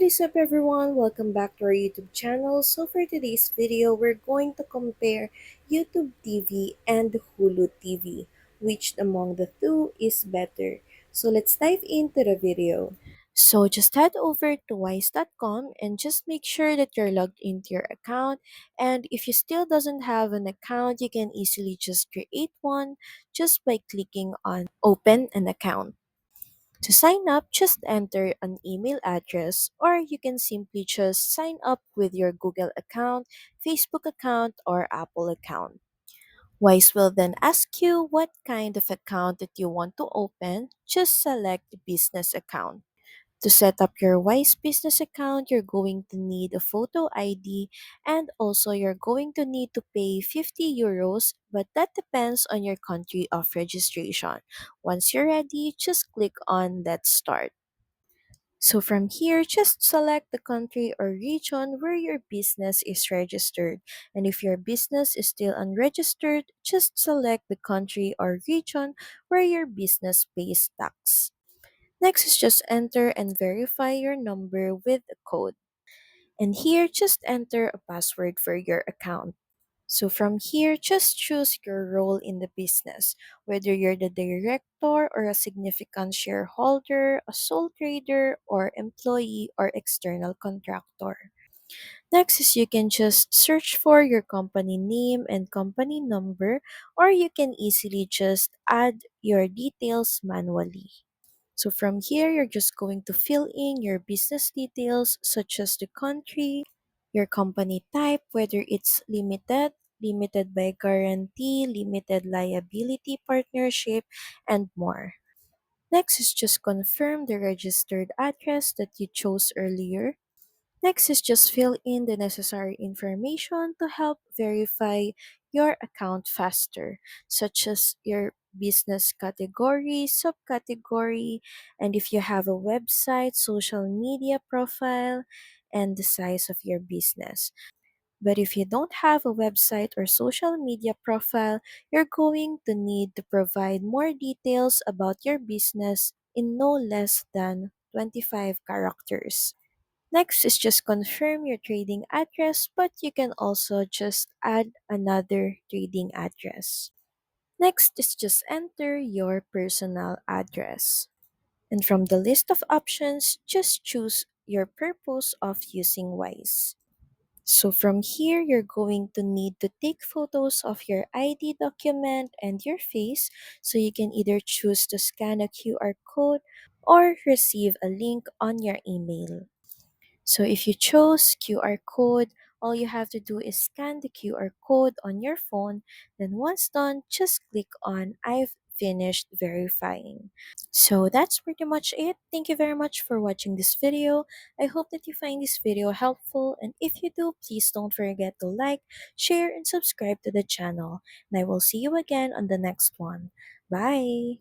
What is up everyone? Welcome back to our YouTube channel. So for today's video, we're going to compare YouTube TV and Hulu TV. Which among the two is better? So let's dive into the video. So just head over to wise.com and just make sure that you're logged into your account. And if you still doesn't have an account, you can easily just create one just by clicking on open an account. To sign up, just enter an email address, or you can simply just sign up with your Google account, Facebook account, or Apple account. Wise will then ask you what kind of account that you want to open. Just select business account. To set up your Wise business account, you're going to need a photo ID and also you're going to need to pay 50 euros, but that depends on your country of registration. Once you're ready, just click on Let's Start. So from here, just select the country or region where your business is registered. And if your business is still unregistered, just select the country or region where your business pays tax. Next is just enter and verify your number with a code. And here, just enter a password for your account. So from here, just choose your role in the business, whether you're the director or a significant shareholder, a sole trader, or employee or external contractor. Next is you can just search for your company name and company number, or you can easily just add your details manually. So from here, you're just going to fill in your business details such as the country, your company type, whether it's limited, limited by guarantee, limited liability partnership, and more. Next is just confirm the registered address that you chose earlier. Next is just fill in the necessary information to help verify your account faster, such as your business category, subcategory, and if you have a website, social media profile, and the size of your business. But if you don't have a website or social media profile, you're going to need to provide more details about your business in no less than 25 characters. Next is just confirm your trading address, but you can also just add another trading address. Next is just enter your personal address. And from the list of options, just choose your purpose of using Wise. So from here, you're going to need to take photos of your ID document and your face, so you can either choose to scan a QR code or receive a link on your email. So if you chose QR code, all you have to do is scan the QR code on your phone. Then once done, just click on I've finished verifying. So that's pretty much it. Thank you very much for watching this video. I hope that you find this video helpful, and if you do, please don't forget to like, share, and subscribe to the channel. And I will see you again on the next one. Bye!